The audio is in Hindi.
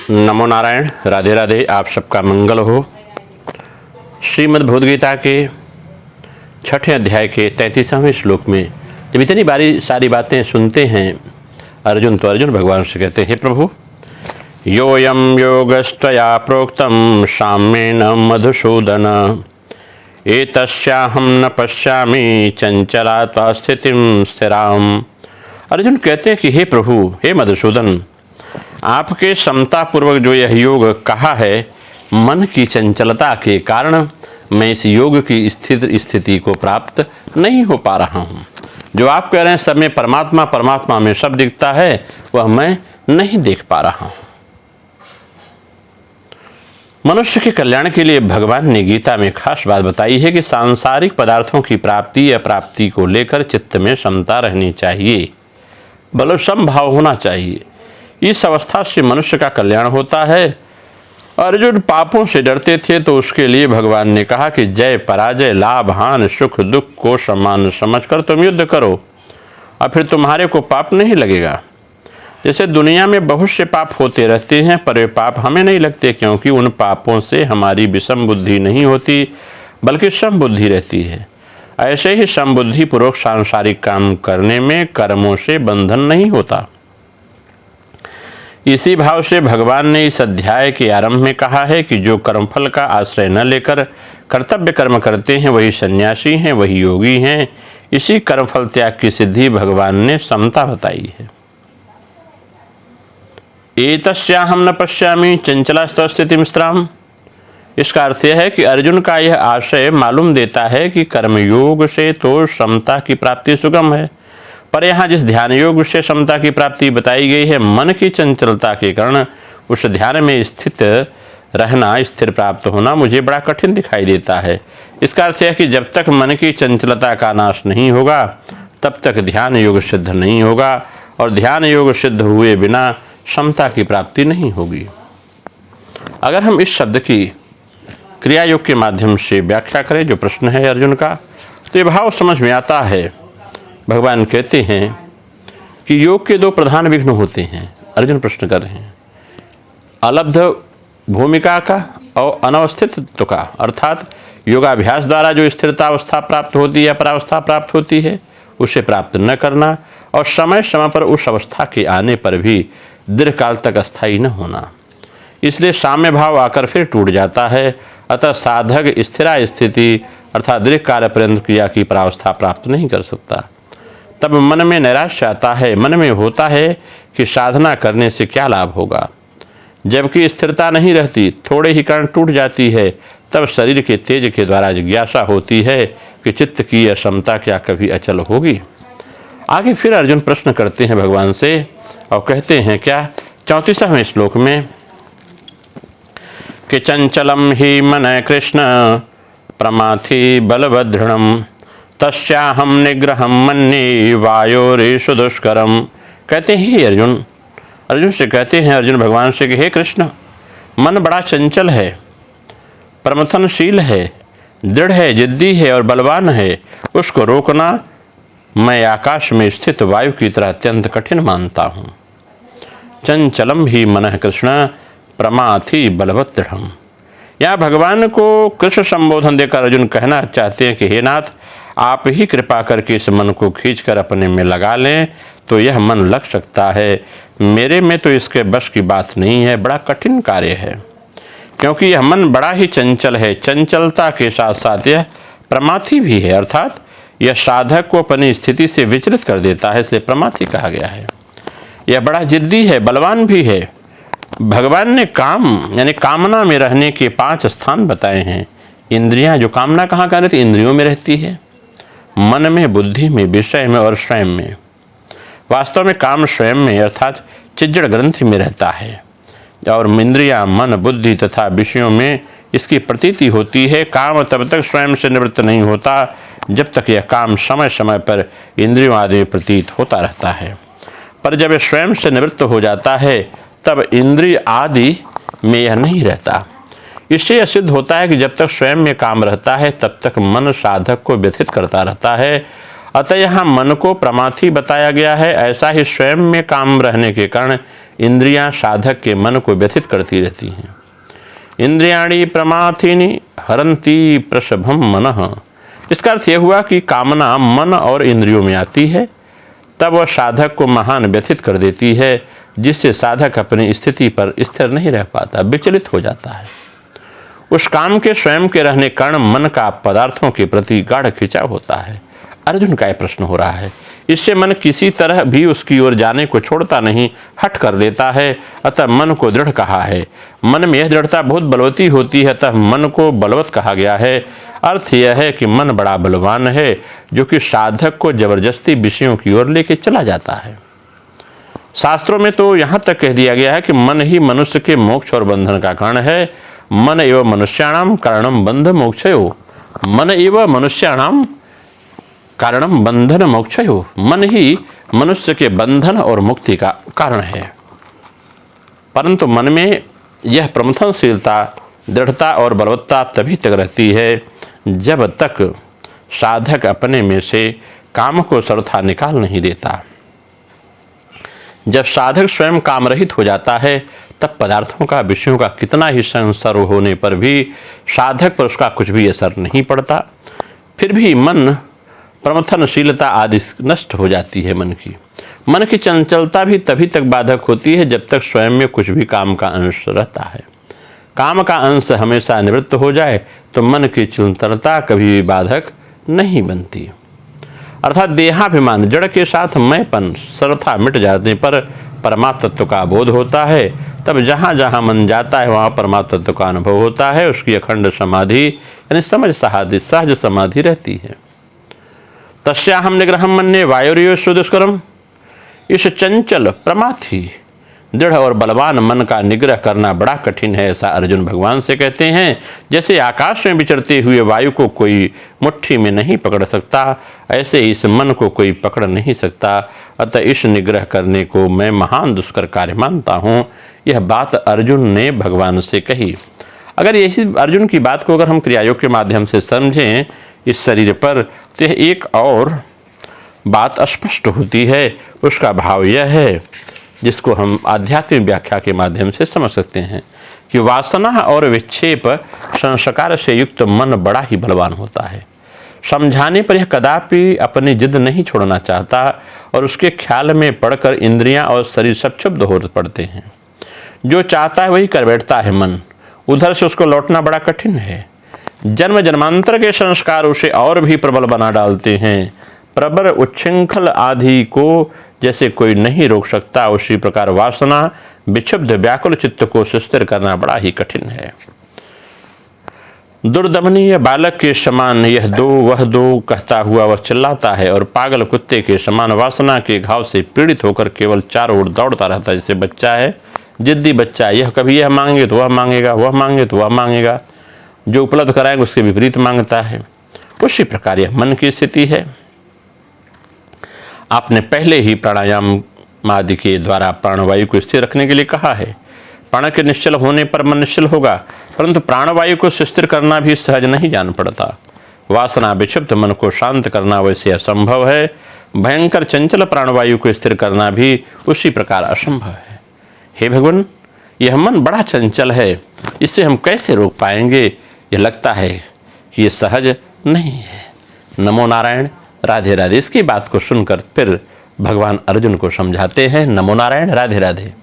नमो नारायण, राधे राधे। आप सबका मंगल हो। श्रीमद् भगवद गीता के 6ठे अध्याय के 33वें श्लोक में जब इतनी सारी बातें सुनते हैं अर्जुन, तो अर्जुन भगवान से कहते हैं, हे प्रभु, योऽयं योगस्त्वया प्रोक्तं साम्येन मधुसूदन, एतस्याहं न पश्यामि चंचला त्वा स्थितिं स्थिराम्। अर्जुन कहते हैं कि हे प्रभु, हे मधुसूदन, आपके समतापूर्वक जो यह योग कहा है, मन की चंचलता के कारण मैं इस योग की स्थिति को प्राप्त नहीं हो पा रहा हूँ। जो आप कह रहे हैं सब में परमात्मा, परमात्मा में सब दिखता है, वह मैं नहीं देख पा रहा हूँ। मनुष्य के कल्याण के लिए भगवान ने गीता में खास बात बताई है कि सांसारिक पदार्थों की प्राप्ति या प्राप्ति को लेकर चित्त में समता रहनी चाहिए, बलोसम भाव होना चाहिए। इस अवस्था से मनुष्य का कल्याण होता है। अर्जुन पापों से डरते थे, तो उसके लिए भगवान ने कहा कि जय पराजय, लाभ हानि, सुख दुख को समान समझकर तुम युद्ध करो, और फिर तुम्हारे को पाप नहीं लगेगा। जैसे दुनिया में बहुत से पाप होते रहते हैं, पर वे पाप हमें नहीं लगते, क्योंकि उन पापों से हमारी विषम बुद्धि नहीं होती, बल्कि सम बुद्धि रहती है। ऐसे ही सम बुद्धि पूर्वक सांसारिक काम करने में कर्मों से बंधन नहीं होता। इसी भाव से भगवान ने इस अध्याय के आरंभ में कहा है कि जो कर्मफल का आश्रय न लेकर कर्तव्य कर्म करते हैं, वही सन्यासी हैं, वही योगी हैं। इसी कर्मफल त्याग की सिद्धि भगवान ने समता बताई है। एतस्याहं न पश्यामि चंचला स्थितिं स्थिराम्। इसका अर्थ यह है कि अर्जुन का यह आशय मालूम देता है कि कर्मयोग से तो समता की प्राप्ति सुगम है, पर यहाँ जिस ध्यान योग से समता की प्राप्ति बताई गई है, मन की चंचलता के कारण उस ध्यान में स्थित रहना, स्थिर प्राप्त होना मुझे बड़ा कठिन दिखाई देता है। इसका अर्थ है कि जब तक मन की चंचलता का नाश नहीं होगा, तब तक ध्यान योग सिद्ध नहीं होगा, और ध्यान योग सिद्ध हुए बिना समता की प्राप्ति नहीं होगी। अगर हम इस शब्द की क्रिया योग के माध्यम से व्याख्या करें, जो प्रश्न है अर्जुन का, तो ये भाव समझ में आता है। भगवान कहते हैं कि योग के दो प्रधान विघ्न होते हैं। अर्जुन प्रश्न कर रहे हैं, अलब्ध भूमिका का और अनवस्थितत्व का, अर्थात योगाभ्यास द्वारा जो स्थिरता अवस्था प्राप्त होती है, परावस्था प्राप्त होती है, उसे प्राप्त न करना, और समय समय पर उस अवस्था के आने पर भी दीर्घकाल तक अस्थायी न होना। इसलिए साम्य भाव आकर फिर टूट जाता है। अतः साधक स्थिरा स्थिति अर्थात दीर्घकाल पर्यंत क्रिया की परावस्था प्राप्त नहीं कर सकता। तब मन में नैराश्य आता है, मन में होता है कि साधना करने से क्या लाभ होगा। जबकि स्थिरता नहीं रहती, थोड़े ही कारण टूट जाती है, तब शरीर के तेज के द्वारा जिज्ञासा होती है कि चित्त की यह समता क्या कभी अचल होगी। आगे फिर अर्जुन प्रश्न करते हैं भगवान से और कहते हैं क्या 34वें श्लोक में कि चंचलम ही मन कृष्ण प्रमाथि बलवदृढ़, तस्याहं निग्रहं मन्ये वायोरेषु दुष्करम। कहते हैं अर्जुन से कहते हैं अर्जुन भगवान से कि हे कृष्ण, मन बड़ा चंचल है, प्रमथनशील है, दृढ़ है, जिद्दी है और बलवान है। उसको रोकना मैं आकाश में स्थित वायु की तरह अत्यंत कठिन मानता हूँ। चंचलम ही मन कृष्ण प्रमाथि बलवदृढ़। यहाँ भगवान को कृष्ण संबोधन देकर अर्जुन कहना चाहते हैं कि हे नाथ, आप ही कृपा करके इस मन को खींचकर अपने में लगा लें, तो यह मन लग सकता है। मेरे में तो इसके बस की बात नहीं है, बड़ा कठिन कार्य है, क्योंकि यह मन बड़ा ही चंचल है। चंचलता के साथ साथ यह प्रमाथी भी है, अर्थात यह साधक को अपनी स्थिति से विचलित कर देता है, इसलिए प्रमाथी कहा गया है। यह बड़ा जिद्दी है, बलवान भी है। भगवान ने काम यानी कामना में रहने के 5 स्थान बताए हैं। इंद्रियां, जो कामना कहाँ रहती है, इंद्रियों में रहती है, मन में, बुद्धि में, विषय में और स्वयं में। वास्तव में काम स्वयं में अर्थात चिज्जड़ ग्रंथि में रहता है, और इंद्रियां, मन, बुद्धि तथा विषयों में इसकी प्रतीति होती है। काम तब तक स्वयं से निवृत्त नहीं होता जब तक यह काम समय समय पर इंद्रियों आदि में प्रतीत होता रहता है, पर जब यह स्वयं से निवृत्त हो जाता है, तब इंद्रिय आदि में यह नहीं रहता। इससे यह सिद्ध होता है कि जब तक स्वयं में काम रहता है, तब तक मन साधक को व्यथित करता रहता है। अतः यहाँ मन को प्रमाथी बताया गया है। ऐसा ही स्वयं में काम रहने के कारण इंद्रियां साधक के मन को व्यथित करती रहती हैं। इंद्रियाणी प्रमाथिनी हरंती प्रसभम मनः। इसका अर्थ यह हुआ कि कामना मन और इंद्रियों में आती है, तब वह साधक को महान व्यथित कर देती है, जिससे साधक अपनी स्थिति पर स्थिर नहीं रह पाता, विचलित हो जाता है। उस काम के स्वयं के रहने कारण मन का पदार्थों के प्रति गाढ़ खिंचाव होता है। अर्जुन का यह प्रश्न हो रहा है। इससे मन किसी तरह भी उसकी ओर जाने को छोड़ता नहीं, हट कर लेता है। अतः मन को दृढ़ कहा है। मन में यह दृढ़ता बहुत बलवती होती है, अतः मन को बलवत कहा गया है। अर्थ यह है कि मन बड़ा बलवान है, जो कि साधक को जबरदस्ती विषयों की ओर लेके चला जाता है। शास्त्रों में तो यहाँ तक कह दिया गया है कि मन ही मनुष्य के मोक्ष और बंधन का कारण है। मन एवं मनुष्याणाम कारणम बंध मोक्षयो। मन एवं मनुष्याणाम कारणम बंधन मोक्षयो। मन ही मनुष्य के बंधन और मुक्ति का कारण है। परंतु मन में यह प्रमथनशीलता, दृढ़ता और बलवत्ता तभी तक रहती है जब तक साधक अपने में से काम को सर्वथा निकाल नहीं देता। जब साधक स्वयं काम रहित हो जाता है, तब पदार्थों का, विषयों का कितना ही संसर्ग होने पर भी साधक पर उसका कुछ भी असर नहीं पड़ता। फिर भी मन प्रमथनशीलता आदि नष्ट हो जाती है। मन की चंचलता भी तभी तक बाधक होती है जब तक स्वयं में कुछ भी काम का अंश रहता है। काम का अंश हमेशा निवृत्त हो जाए तो मन की चंचलता कभी भी बाधक नहीं बनती। अर्थात देहाभिमान, जड़ के साथ मैंपन सर्वथा मिट जाने पर परमात्म तत्व का बोध होता है। तब जहाँ जहाँ मन जाता है वहाँ परमात्म तत्व का अनुभव होता है। उसकी अखंड समाधि यानी समझ सहज समाधि रहती है। तस्याहम निग्रहम मन्ये वायुर्यो सुदुष्करम। इस चंचल, प्रमाथी, दृढ़ और बलवान मन का निग्रह करना बड़ा कठिन है, ऐसा अर्जुन भगवान से कहते हैं। जैसे आकाश में विचरते हुए वायु को कोई मुट्ठी में नहीं पकड़ सकता, ऐसे इस मन को कोई पकड़ नहीं सकता। अतः इस निग्रह करने को मैं महान दुष्कर कार्य मानता हूँ। यह बात अर्जुन ने भगवान से कही। अगर यही अर्जुन की बात को अगर हम क्रियायोग के माध्यम से समझें इस शरीर पर, तो यह एक और बात स्पष्ट होती है। उसका भाव यह है, जिसको हम आध्यात्मिक व्याख्या के माध्यम से समझ सकते हैं, कि वासना और विक्षेप संस्कार से युक्त मन बड़ा ही बलवान होता है। समझाने पर यह कदापि अपनी जिद नहीं छोड़ना चाहता और उसके ख्याल में पड़कर इंद्रियां और शरीर सब क्षुब्ध हो पड़ते हैं। जो चाहता है वही कर बैठता है मन, उधर से उसको लौटना बड़ा कठिन है। जन्म जन्मांतर के संस्कार उसे और भी प्रबल बना डालते हैं। प्रबल उच्छृंखल आदि को जैसे कोई नहीं रोक सकता, उसी प्रकार वासना विक्षुब्ध व्याकुल चित्त को सुस्थिर करना बड़ा ही कठिन है। दुर्दमनीय बालक के समान यह दो वह दो कहता हुआ वह चिल्लाता है और पागल कुत्ते के समान वासना के घाव से पीड़ित होकर केवल चारों ओर दौड़ता रहता है। जैसे बच्चा है, जिद्दी बच्चा, यह कभी यह मांगे तो वह मांगेगा, वह मांगे तो वह मांगेगा, जो उपलब्ध कराएंगे उसके विपरीत मांगता है। उसी प्रकार यह मन की स्थिति है। आपने पहले ही प्राणायाम आदि के द्वारा प्राणवायु को स्थिर रखने के लिए कहा है। प्राण के निश्चल होने पर मन निश्चल होगा, परंतु प्राणवायु को स्थिर करना भी सहज नहीं जान पड़ता। वासना विक्षिप्त मन को शांत करना वैसे असंभव है, भयंकर चंचल प्राणवायु को स्थिर करना भी उसी प्रकार असंभव है। हे भगवान, यह मन बड़ा चंचल है, इसे हम कैसे रोक पाएंगे? यह लगता है कि ये सहज नहीं है। नमो नारायण, राधे राधे। इसकी बात को सुनकर फिर भगवान अर्जुन को समझाते हैं। नमो नारायण, राधे राधे।